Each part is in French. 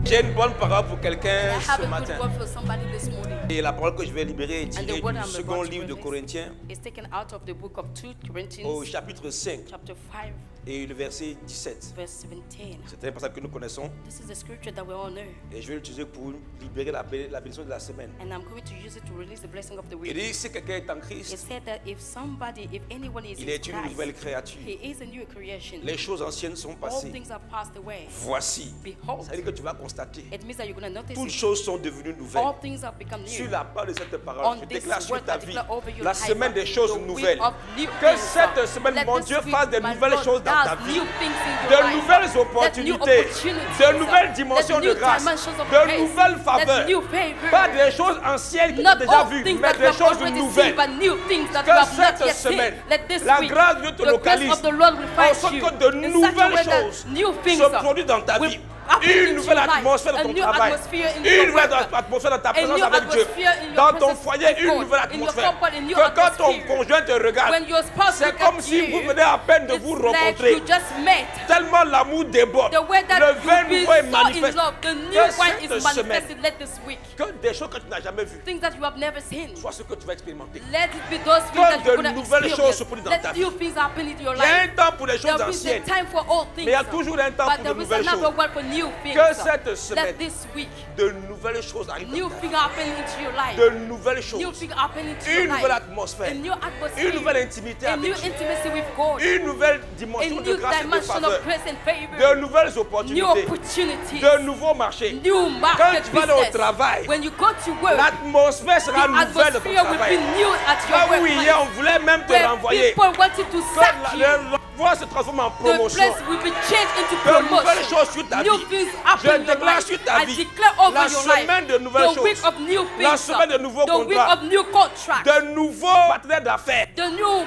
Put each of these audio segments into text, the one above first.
J'ai une bonne parole pour quelqu'un I have ce a matin. good word for somebody this morning. Et la parole que je vais libérer est And tirée the word du I'm second about to livre de release Corinthiens is taken out of the book of 2 au Corinthians, chapitre 5 chapter 5, et le verset 17. verse 17. C'est un passage que nous connaissons This is the scripture that we all know. et je vais l'utiliser pour libérer la bénédiction de la semaine. And I'm going to use it to release the blessing of the Il week. dit, si quelqu'un est en It Christ, said that if anyone is il in est une nouvelle Christ, créature. he is a new creation. Les choses anciennes sont All passées. things have passed away. Voici. Behold. Ça veut dire que tu vas constater. It means that you're going to notice Toutes it. choses sont devenues nouvelles. All things have become Sur new. la part de cette parole, On je this déclare sur word, ta I vie declare over your la life, semaine des choses the week nouvelles. of new Que things. cette semaine, Let mon this Dieu, week, fasse de my nouvelles Lord, choses dans ta does vie. new things in your De life. nouvelles Let new opportunités, opportunities, de nouvelles dimensions let de new grâce, dimensions of de grace, nouvelles let faveurs. new favor. Pas des choses anciennes que tu as Not déjà all vues, things mais that you des have choses already nouvelles. seen, but new things that Que you have not cette yet semaine, seen. Let this la week, grâce de Dieu te the grace localise, of the Lord will en find sorte you que de in such a nouvelles way that choses new things se produisent dans ta will vie. happen Une into nouvelle your life, atmosphère a dans ton new travail, atmosphere in une your nouvelle work, atmosphère dans ta a présence new avec Dieu, atmosphere in your dans ton presence foyer, with une God, nouvelle in your atmosphère. comfort, in your Que quand ton atmosphere. conjoint te regarde, When your spouse c'est looks comme at si you, vous venez à peine de it's vous like rencontrer. you just met. Tellement l'amour déborde, The way that le vin you've been nouveau est so in manifeste. love, the new Que wine cette is semaine, manifested. Let this week, que des choses que tu n'as jamais vues, things that you have never seen, soit ce que tu vas expérimenter. let it be those things Que that de you're going to nouvelles choses se experience. produisent dans Let ta new vie. things happen in your Il y a un life. temps pour les choses There is a anciennes, time for all things, mais il y a toujours un temps but pour de there is nouvelles another choses. one for new things. Que cette semaine, Let this week, de nouvelles choses arrivent new dans ta things vie. happen into your life. De nouvelles New choses. things happen into Une your nouvelle life. atmosphère. A new atmosphere. Une nouvelle intimité A avec new Dieu. intimacy with God. Une nouvelle A dimension de new grâce et de dimension faveur. of grace and favor. De nouvelles New opportunités. opportunities. De nouveaux marchés. New Quand market tu vas aller au business. travail, When you go to work, l'atmosphère sera the nouvelle de ton atmosphere will be travail. new at your Là où hier, on workplace. voulait même te Where renvoyer. people wanted to Que sack you, l'envoi se transforme en the promotion. place will be changed into De nouvelles promotion. choses sur ta New vie. things Je happen in your déclare life. sur ta I vie declare over la your life semaine de nouvelles the week choses. of new La things, semaine de nouveaux the week contrats. of new contracts, De nouveaux partenaires d'affaires. the new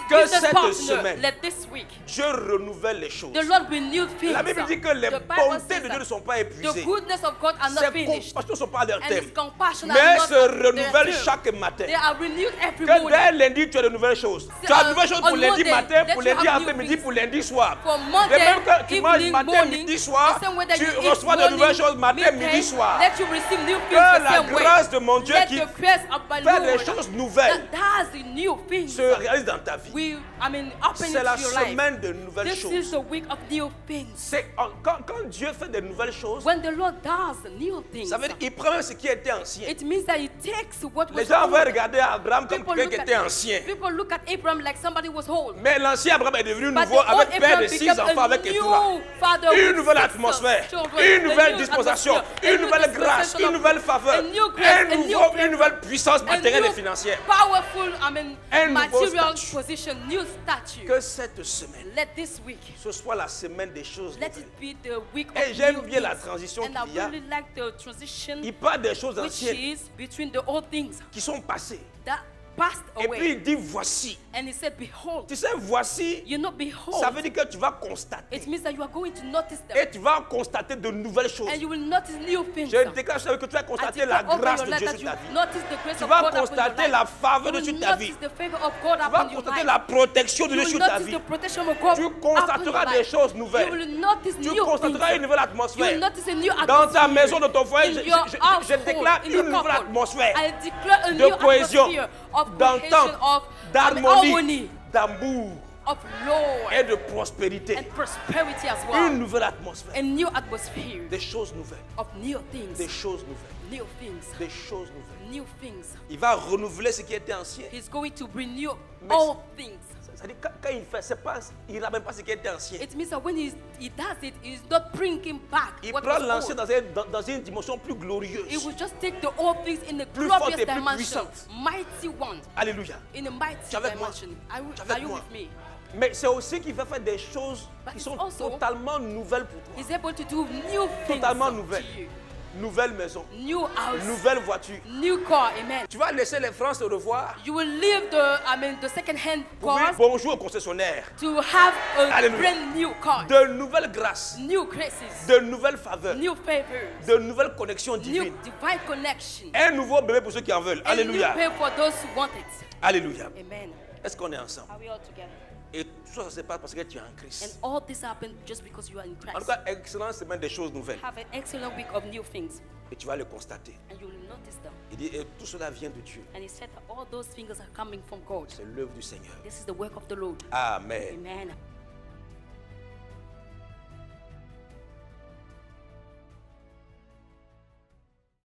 Que business cette partner. semaine, Let this week, Je renouvelle les choses. the Lord renew things. La Bible dit que les The Bible bontés says de Dieu that ne sont pas épuisées. the goodness of God are not Ses finished, compassions ne sont pas à leur and terme. His compassion Mais are elles not se at their renouvellent term. chaque matin. They are renewed every Que morning. dès lundi, tu as de nouvelles choses. Tu as de nouvelles choses pour on lundi Monday, matin, let pour you lundi have new après-midi, things. pour lundi soir. For De Monday, même que tu manges evening, matin, morning, midi, soir, the same way that tu you eat reçois de morning, nouvelles choses matin, midday, midi, soir. let you receive new things Que the la same way. grâce de mon Dieu Let qui the grace of my fait des Lord choses nouvelles that does the new things se réalise dans ta vie. happen C'est la into your life. semaine de nouvelles This is choses. the week of new things. Quand Dieu fait de nouvelles choses, When the Lord does new things, ça veut dire qu'il prend même ce qui était ancien. it means that He takes what was Les gens vont old. regarder Abraham comme People quelqu'un qui look était at- ancien. People look at Abraham like somebody was old. Mais l'ancien Abraham est devenu But nouveau the old avec père Abraham de 6 became enfants a avec Ketura. new father Une with nouvelle 6 atmosphère, children, une a nouvelle new dispensation, atmosphere, une a new nouvelle grâce, dispensation une of nouvelle grace, faveur, a new grace, a new une nouvelle puissance a matérielle et new financière. powerful, Un nouveau material statut. position, new statue. Que cette semaine, Let this week, ce soit la semaine des choses let nouvelles. it be the week of Et j'aime new bien la things. transition And I qu'il y a. really like the transition Il parle des choses which anciennes is between the old things qui sont passées. that passed Et puis away. il dit voici. And He said, behold. Tu sais, voici, You know, behold. ça veut dire que tu vas constater. It means that you are going to notice them. Et tu vas constater de nouvelles choses. And you will notice new things. Je déclare que tu vas I constater declare la over grâce your de life Dieu that sur you ta vie. notice the grace Tu of vas God upon your constater life. la faveur de You Dieu will sur ta vie. notice the favor of God Tu vas upon your constater life. la protection de You Dieu will sur ta notice vie. the protection of God Tu upon constateras your des life. choses You nouvelles. will notice Tu new constateras things. une nouvelle You atmosphère. will notice a new Dans ta atmosphere. maison, dans ton foyer, In your je household, déclare in your une nouvelle couple. atmosphère I declare a de new cohésion, atmosphere of d'entente, cohesion, of d'harmonie, harmony, d'amour of Lord et de prospérité. and prosperity as Une well. nouvelle atmosphère. A new atmosphere Des choses nouvelles. of new things. Des choses nouvelles. New things. Des choses nouvelles. New things. Il va renouveler ce qui était ancien. He's going to renew Mais- all things. C'est-à-dire quand il fait, c'est pas, il n'a même pas ce qui était ancien. It means that when he does it, he's not bringing back Il what prend was l'ancien old. dans une dimension plus glorieuse. He will just take the old things in a Plus forte glorious et plus dimension, puissante. mighty one, Alléluia. in a mighty Tu es avec moi? dimension. Tu es Are avec you moi? with me? Mais c'est aussi qu'il va faire des choses But qui it's sont also- totalement nouvelles pour toi. He's able to do new things Totalement to nouvelles. you. Nouvelle maison, New house, nouvelle voiture. new car, amen. Tu vas laisser les francs se revoir You will leave the second-hand pour dire cars bonjour au concessionnaire. to have a Alléluia. brand new car, De nouvelles grâces, new graces, de nouvelles faveurs, new favors, de nouvelles connexions new divines. divine connection. Un nouveau bébé pour ceux qui en veulent. And new Alléluia. pay for those who want it. Alléluia. Amen. Est-ce qu'on est ensemble? Are we all together? Et tout ça se passe parce que tu es en And Christ. all this happened just because you are in En tout Christ. cas, excellente semaine des choses nouvelles. Have an excellent week of new things. Et tu vas le constater. And you will notice them. Il dit, et tout cela vient de Dieu. And he said that all those things are coming from God. C'est l'œuvre du Seigneur. This is the work of the Lord. Amen. Amen.